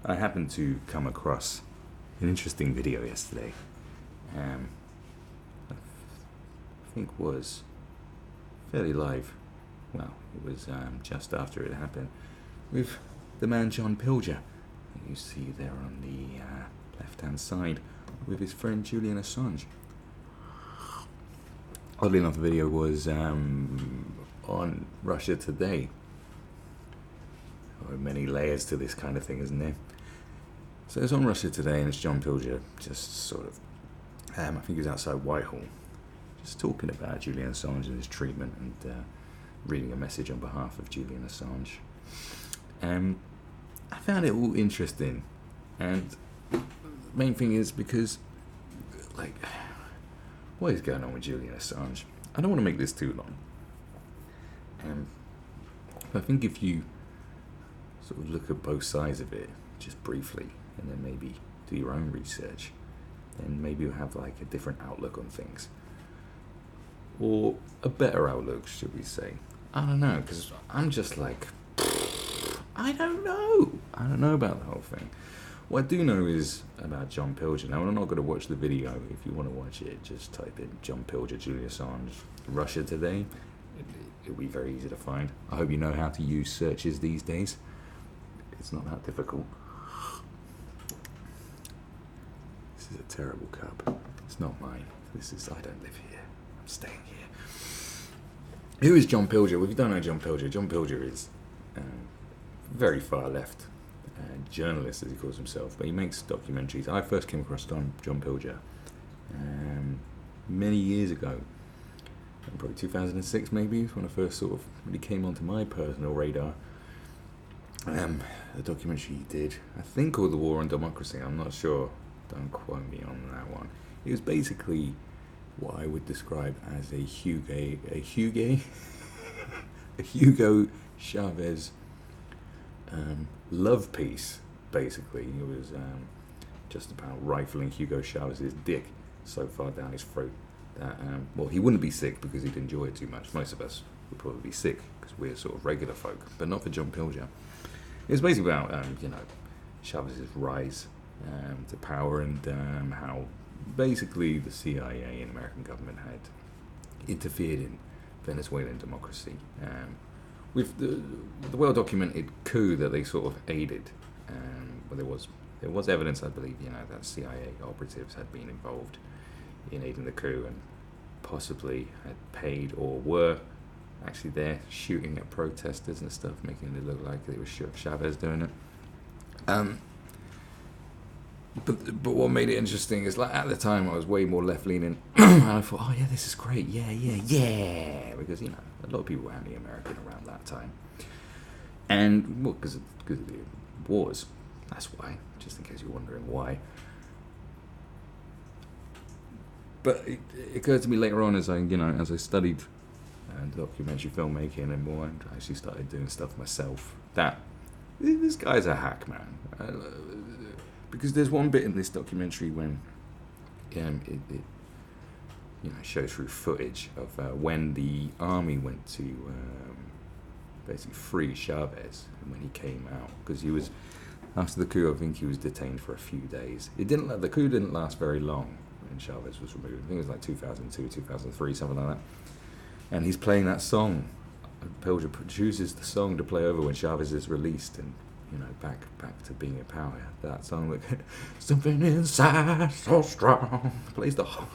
I happened to come across an interesting video yesterday. I think was fairly live. Well, it was just after it happened with the man John Pilger, that you see there on the left-hand side, with his friend Julian Assange. Oddly enough, the video was on Russia Today. There are many layers to this kind of thing, isn't there? So it's on Russia Today, and it's John Pilger just sort of, I think he was outside Whitehall, just talking about Julian Assange and his treatment, and reading a message on behalf of Julian Assange. I found it all interesting, and the main thing is because, like, what is going on with Julian Assange? I don't want to make this too long. But I think if you sort of look at both sides of it, just briefly, and then maybe do your own research, then maybe you'll have like a different outlook on things. Or a better outlook, should we say. I don't know, because I'm just like, I don't know. I don't know about the whole thing. What I do know is about John Pilger. Now, I'm not going to watch the video. If you want to watch it, just type in John Pilger, Julian Assange, Russia Today. It'll be very easy to find. I hope you know how to use searches these days. It's not that difficult. This is a terrible cup. It's not mine. I don't live here. I'm staying here. Who is John Pilger? Well, if you don't know John Pilger is very far left journalist, as he calls himself, but he makes documentaries. I first came across John Pilger many years ago, probably 2006 maybe, when I first sort of really came onto my personal radar. The documentary he did, I think, called The War on Democracy. I'm not sure. Don't quote me on that one. It was basically what I would describe as a Hugo Chavez love piece. Basically, it was just about rifling Hugo Chavez's dick so far down his throat that well, he wouldn't be sick because he'd enjoy it too much. Most of us would probably be sick because we're sort of regular folk, but not for John Pilger. It was basically about Chavez's rise to power, and how basically the CIA and American government had interfered in Venezuelan democracy with the well-documented coup that they sort of aided. Well, there was evidence, I believe, that CIA operatives had been involved in aiding the coup and possibly had paid or were actually there shooting at protesters and stuff, making it look like it was Chavez doing it. But what made it interesting is, like, at the time I was way more left-leaning, and I thought, oh yeah, this is great, yeah, because a lot of people were anti-American around that time, and well, because of the wars. That's why, just in case you're wondering why. But it occurred to me later on, as I studied documentary filmmaking and more, and I actually started doing stuff myself, that this guy's a hack, man. Because there's one bit in this documentary when it shows through footage of when the army went to basically free Chavez, and when he came out, because he was, after the coup, I think he was detained for a few days. The coup didn't last very long when Chavez was removed. I think it was like 2002, 2003, something like that. And he's playing that song. Pilger chooses the song to play over when Chavez is released, and back to being in power. That song, like, something inside so strong, plays the whole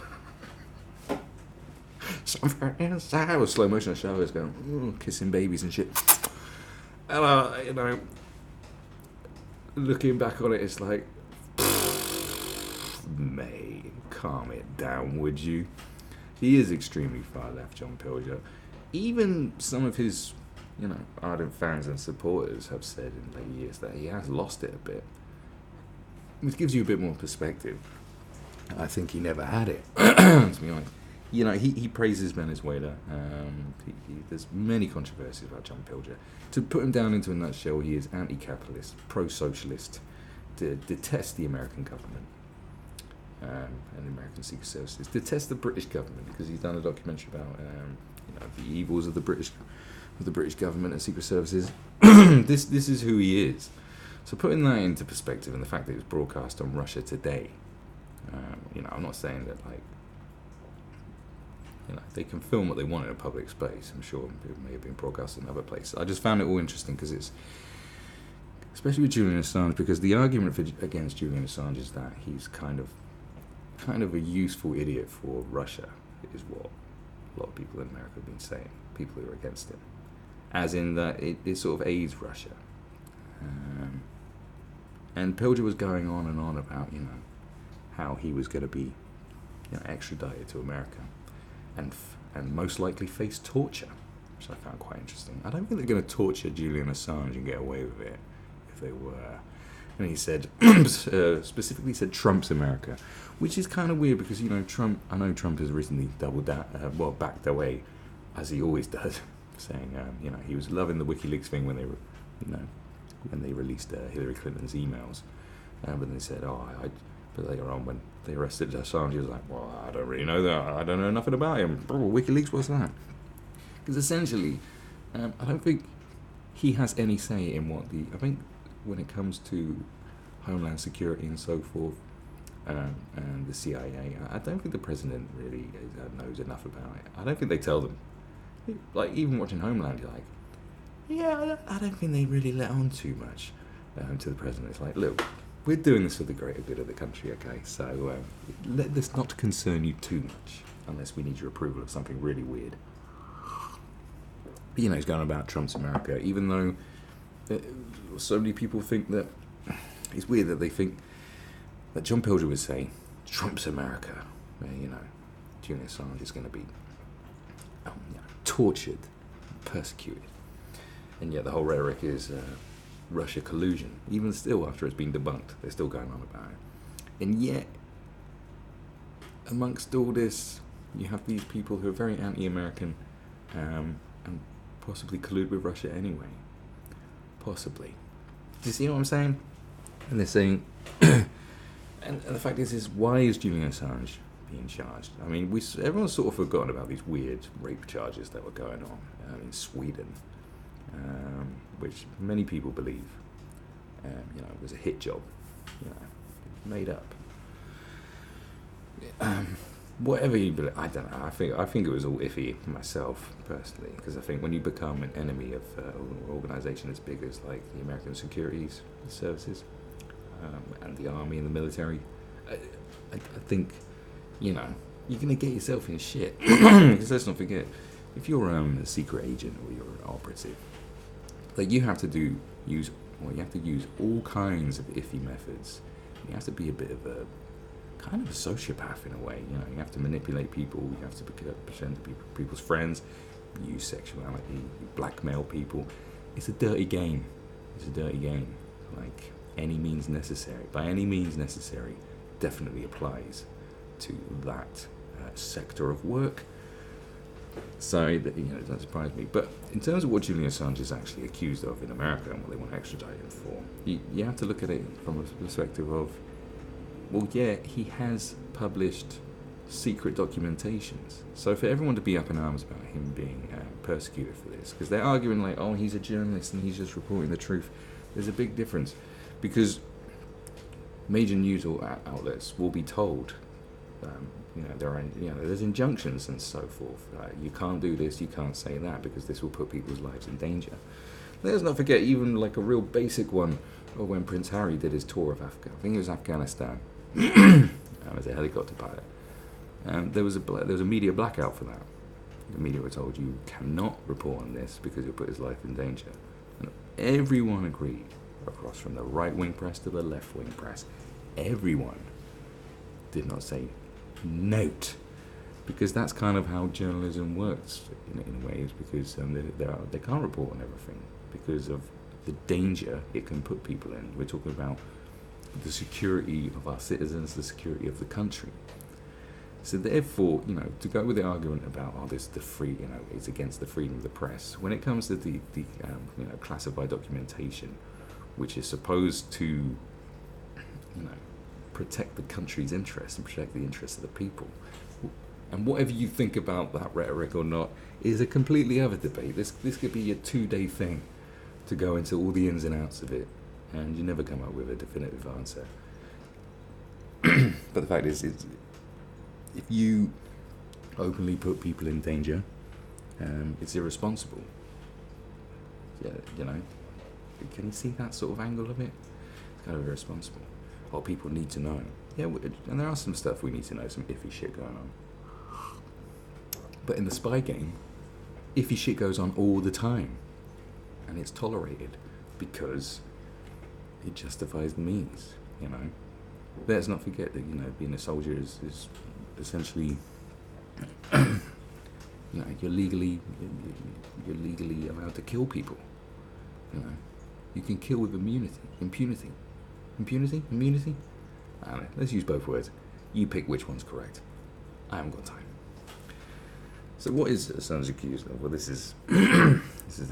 something inside with slow motion of Chavez going, kissing babies and shit. And looking back on it, it's like, mate, calm it down, would you? He is extremely far left, John Pilger. Even some of his ardent fans and supporters have said in late years that he has lost it a bit. Which gives you a bit more perspective. I think he never had it, to be honest. He praises Venezuela. There's many controversies about John Pilger. To put him down into a nutshell, he is anti-capitalist, pro-socialist, detests the American government and the American Secret Services, detests the British government, because he's done a documentary about the evils of the British government and Secret Services. This is who he is. So putting that into perspective, and the fact that it was broadcast on Russia Today, I'm not saying that they can film what they want in a public space. I'm sure it may have been broadcast in other places. I just found it all interesting because it's, especially with Julian Assange, because the argument against Julian Assange is that he's kind of a useful idiot for Russia, is what a lot of people in America have been saying, people who are against him. As in that it sort of aids Russia. And Pilger was going on and on about, how he was going to be extradited to America and most likely face torture, which I found quite interesting. I don't think they're going to torture Julian Assange and get away with it if they were. And he said, specifically said Trump's America, which is kind of weird because, Trump, I know Trump has recently backed away, as he always does, saying, he was loving the WikiLeaks thing when they released Hillary Clinton's emails. But they said, but later on when they arrested Assange, he was like, well, I don't really know that. I don't know nothing about him. WikiLeaks, what's that? Because essentially, I don't think he has any say in I think when it comes to Homeland Security and so forth, and the CIA, I don't think the president really knows enough about it. I don't think they tell them. Like, even watching Homeland, you're like, yeah, I don't think they really let on too much to the president. It's like, look, we're doing this for the greater good of the country, okay? So let this not concern you too much, unless we need your approval of something really weird. But, he's going about Trump's America, even though so many people think that it's weird that they think that John Pilger would say Trump's America, where Julian Assange is going to be tortured, persecuted, and yet the whole rhetoric is Russia collusion. Even still, after it's been debunked, they're still going on about it. And yet, amongst all this, you have these people who are very anti-American and possibly collude with Russia anyway. Possibly. Do you see what I'm saying? And they're saying, and the fact is why is Julian Assange being charged? I mean, everyone's sort of forgotten about these weird rape charges that were going on in Sweden, which many people believe, was a hit job, made up. Whatever you believe, I don't know. I think it was all iffy myself personally, because I think when you become an enemy of an organisation as big as like the American Security Services and the army and the military, I think you're going to get yourself in shit. Because let's not forget, if you're a secret agent or you're an operative, like you have to use all kinds of iffy methods. You have to be a bit of a kind of a sociopath in a way. You have to manipulate people. You have to pretend to be people's friends. Use sexuality. Blackmail people. It's a dirty game. Like any means necessary. By any means necessary, definitely applies to that sector of work. So it doesn't surprise me. But in terms of what Julian Assange is actually accused of in America and what they want to extradite him for, you have to look at it from a perspective of, well, yeah, he has published secret documentations. So for everyone to be up in arms about him being persecuted for this, because they're arguing like, oh, he's a journalist and he's just reporting the truth. There's a big difference, because major news outlets will be told, there's injunctions and so forth. You can't do this, you can't say that, because this will put people's lives in danger. Let's not forget, even like a real basic one, when Prince Harry did his tour of Africa. I think it was Afghanistan. As a helicopter pilot. There was a media blackout for that. The media were told you cannot report on this because you'll put his life in danger. And everyone agreed, across from the right-wing press to the left-wing press, everyone did not say note, because that's kind of how journalism works in a way, is because they can't report on everything because of the danger it can put people in. We're talking about the security of our citizens, the security of the country. So therefore, to go with the argument about, it's against the freedom of the press, when it comes to the classified documentation, which is supposed to, protect the country's interests and protect the interests of the people. And whatever you think about that rhetoric or not is a completely other debate. This could be a 2-day thing to go into all the ins and outs of it. and you never come up with a definitive answer. But the fact is, if you openly put people in danger, it's irresponsible. Yeah, you know, can you see that sort of angle of it? It's kind of irresponsible. What people need to know. Yeah, and there are some stuff we need to know, some iffy shit going on. But in the spy game, iffy shit goes on all the time. And it's tolerated because it justifies the means, you know. Let's not forget that, you know, being a soldier is essentially, you know, you're legally allowed to kill people. You know, you can kill with immunity. I don't know. Let's use both words. You pick which one's correct. I haven't got time. So what is Assange accused of? Well, this is this is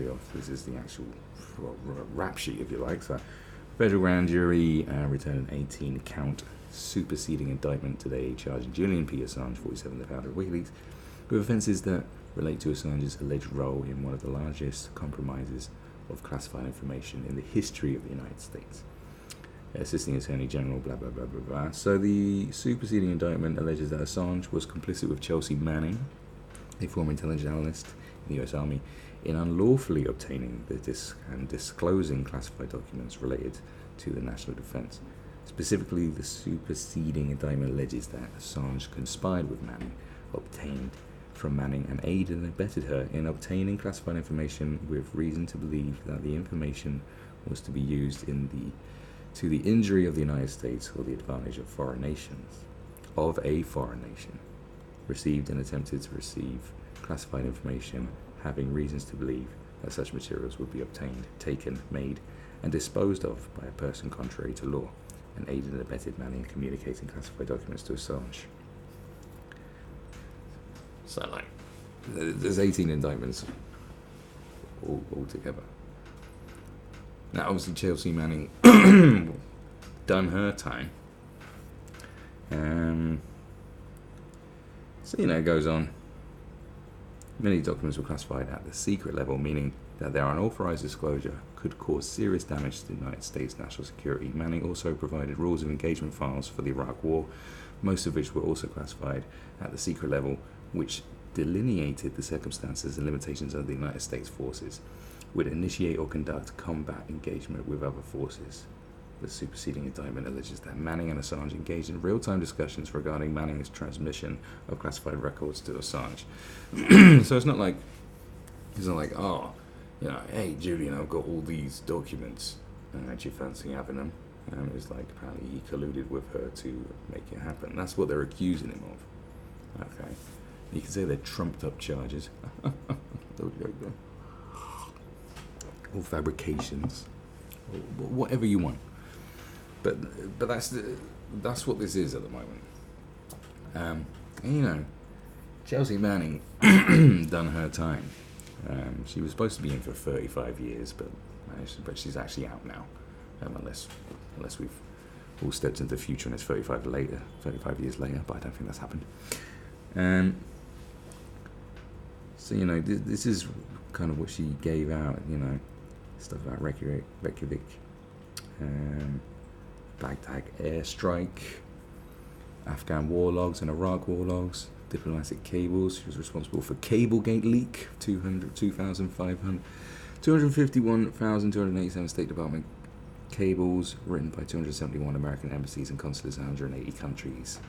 the actual rap sheet, if you like. So, federal grand jury returned an 18-count superseding indictment today, charging Julian P. Assange, 47, the founder of WikiLeaks, with offences that relate to Assange's alleged role in one of the largest compromises of classified information in the history of the United States. Assisting Attorney General, blah, blah, blah, blah, blah. So the superseding indictment alleges that Assange was complicit with Chelsea Manning, a former intelligence analyst in the US Army, in unlawfully obtaining and disclosing classified documents related to the national defense. Specifically, the superseding indictment alleges that Assange conspired with Manning, obtained from Manning, and aided and abetted her in obtaining classified information with reason to believe that the information was to be used to the injury of the United States or the advantage of a foreign nation, received and attempted to receive classified information, having reasons to believe that such materials would be obtained, taken, made, and disposed of by a person contrary to law, and aided and abetted Manning in communicating classified documents to Assange. So, like, there's 18 indictments all together. Now, obviously, Chelsea Manning done her time. So, you know, it goes on. Many documents were classified at the secret level, meaning that their unauthorized disclosure could cause serious damage to the United States national security. Manning also provided rules of engagement files for the Iraq War, most of which were also classified at the secret level, which delineated the circumstances and limitations of the United States forces would initiate or conduct combat engagement with other forces. The superseding indictment alleges that Manning and Assange engaged in real-time discussions regarding Manning's transmission of classified records to Assange. So it's not like, oh, you know, hey Julian, I've got all these documents, and do you fancy having them? And it's like, apparently he colluded with her to make it happen. That's what they're accusing him of. Okay. You can say they're trumped up charges. Or fabrications. Or whatever you want. But that's what this is at the moment. And, you know, Chelsea Manning done her time. She was supposed to be in for 35 years, but she's actually out now. Unless we've all stepped into the future and it's 35 years later, but I don't think that's happened. So, you know, this is kind of what she gave out, you know, stuff about Reykjavik, Baghdad airstrike, Afghan war logs and Iraq war logs, diplomatic cables. She was responsible for Cablegate leak, 251,287 State Department cables written by 271 American embassies and consulates in 180 countries.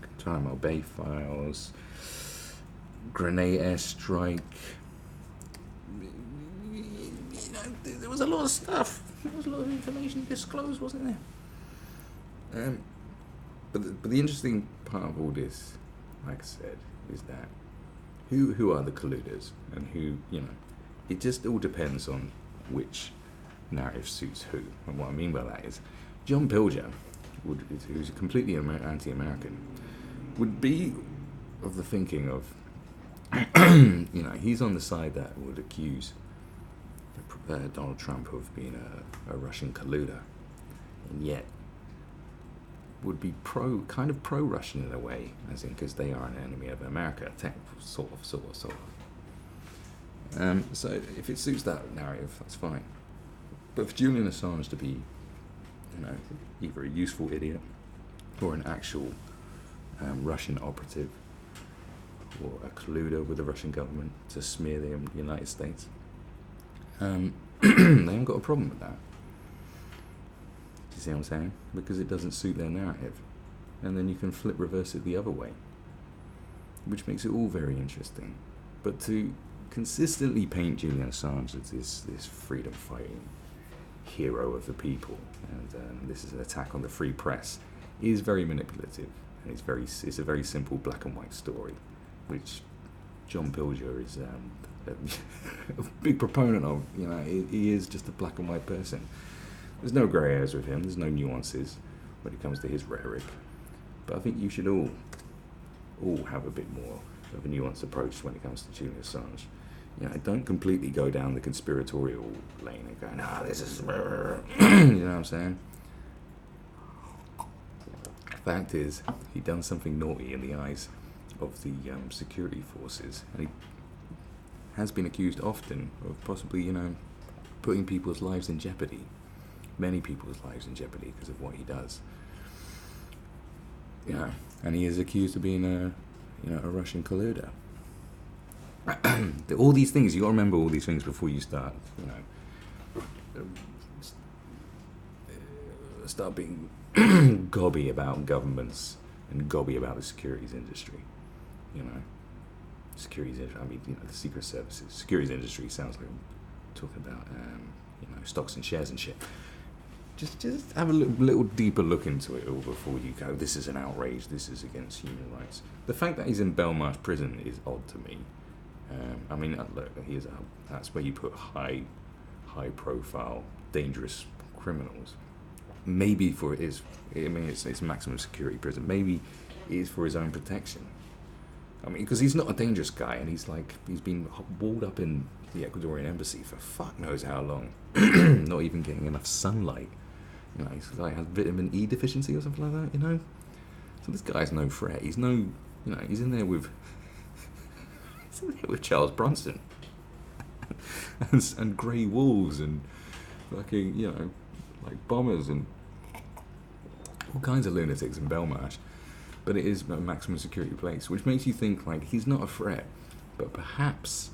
Guantanamo Bay files, Grenade airstrike. You know, there was a lot of stuff. There was a lot of information disclosed, wasn't there? But the interesting part of all this, like I said, is that who are the colluders and who, you know, it just all depends on which narrative suits who. And what I mean by that is, John Pilger, who's completely anti-American, would be of the thinking of, you know, he's on the side that would accuse Donald Trump of being a Russian colluder, and yet would be kind of pro-Russian in a way, as in because they are an enemy of America, sort of. So if it suits that narrative, that's fine. But for Julian Assange to be, either a useful idiot or an actual Russian operative or a colluder with the Russian government to smear the United States, they haven't got a problem with that. Do you see what I'm saying? Because it doesn't suit their narrative. And then you can reverse it the other way, which makes it all very interesting. But to consistently paint Julian Assange as this freedom-fighting hero of the people, and this is an attack on the free press, is very manipulative, and it's a very simple black and white story, which John Pilger is a big proponent of. He is just a black and white person. There's no grey areas with him. There's no nuances when it comes to his rhetoric. But I think you should all have a bit more of a nuanced approach when it comes to Julian Assange. Don't completely go down the conspiratorial lane and go, this is... you know what I'm saying? The fact is, he done something naughty in the eyes of the security forces, and he has been accused often of possibly, putting people's lives in jeopardy. Many people's lives in jeopardy because of what he does. And he is accused of being a Russian colluder. All these things, you got to remember all these things before you start, start being gobby about governments and gobby about the securities industry. Securities industry. The secret services. Securities industry sounds like I'm talking about, stocks and shares and shit. Just have a little deeper look into it all before you go, this is an outrage, this is against human rights. The fact that he's in Belmarsh prison is odd to me. Look, that's where you put high profile, dangerous criminals. Maybe it's maximum security prison. Maybe it is for his own protection. Because he's not a dangerous guy, and he's been walled up in the Ecuadorian embassy for fuck knows how long, not even getting enough sunlight. He's has vitamin E deficiency or something like that. So this guy's no threat. He's he's in there with Charles Bronson and grey wolves and fucking like bombers and all kinds of lunatics in Belmarsh. But it is a maximum security place, which makes you think he's not a threat, but perhaps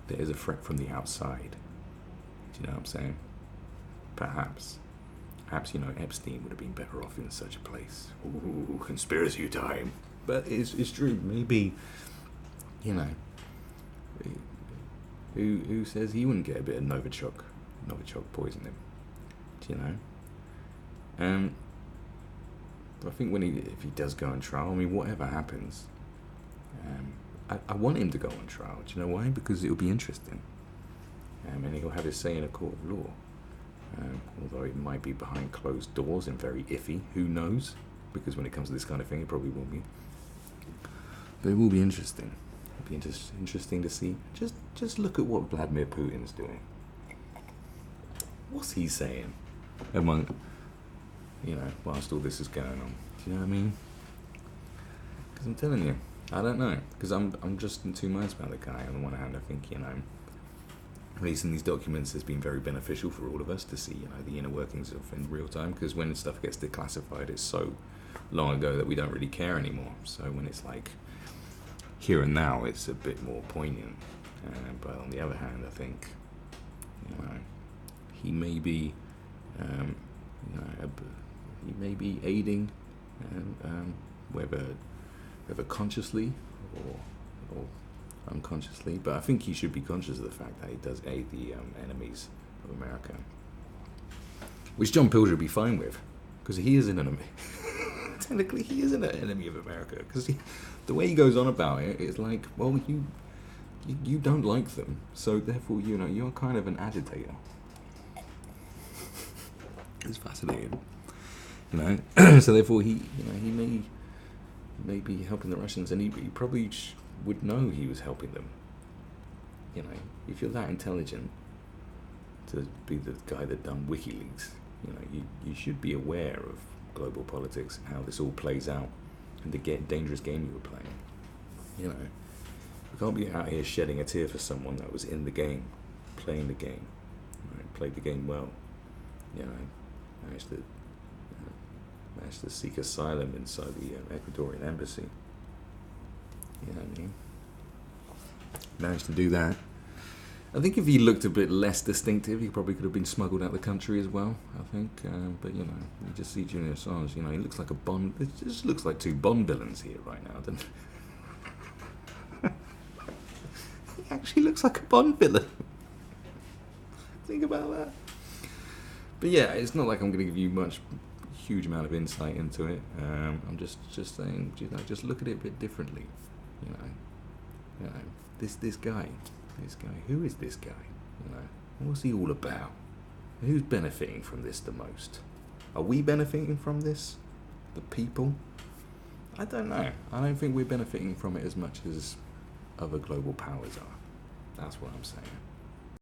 there is a threat from the outside. Do you know what I'm saying? Perhaps Epstein would have been better off in such a place. Ooh, conspiracy time. But it's true. Maybe, who says he wouldn't get a bit of Novichok poisoning? Do you know? I think if he does go on trial, whatever happens, I want him to go on trial. Do you know why? Because it'll be interesting. And he'll have his say in a court of law. Although it might be behind closed doors and very iffy. Who knows? Because when it comes to this kind of thing, it probably won't be. But it will be interesting. It'll be interesting to see. Just look at what Vladimir Putin's doing. What's he saying? Whilst all this is going on. Do you know what I mean? Because I'm telling you, I don't know. Because I'm just in two minds about the guy. On the one hand, I think, releasing these documents has been very beneficial for all of us to see, the inner workings of in real time. Because when stuff gets declassified, it's so long ago that we don't really care anymore. So when it's here and now, it's a bit more poignant. But on the other hand, I think, he may be, he may be aiding, whether consciously or unconsciously, but I think he should be conscious of the fact that he does aid the enemies of America, which John Pilger would be fine with, because he is an enemy. Technically, he is an enemy of America, because the way he goes on about it is well, you don't like them, so therefore, you're kind of an agitator. It's fascinating, So therefore, he may be helping the Russians, and he probably would know he was helping them. If you're that intelligent to be the guy that done WikiLeaks, you should be aware of global politics and how this all plays out and the dangerous game you were playing. You can't be out here shedding a tear for someone that was in the game, playing the game, played the game well. you know, managed to seek asylum inside the Ecuadorian embassy. You know what I mean? Managed to do that. I think if he looked a bit less distinctive, he probably could have been smuggled out of the country as well, I think. But, you know, you just see Julian Assange, you know, he looks like a Bond... It just looks like two Bond villains here right now, doesn't it? He actually looks like a Bond villain. Think about that. But, yeah, it's not like I'm going to give you huge amount of insight into it. I'm just saying, you know, just look at it a bit differently. You know, this guy, who is this guy? You know, what's he all about? Who's benefiting from this the most? Are we benefiting from this? The people? I don't know. I don't think we're benefiting from it as much as other global powers are. That's what I'm saying.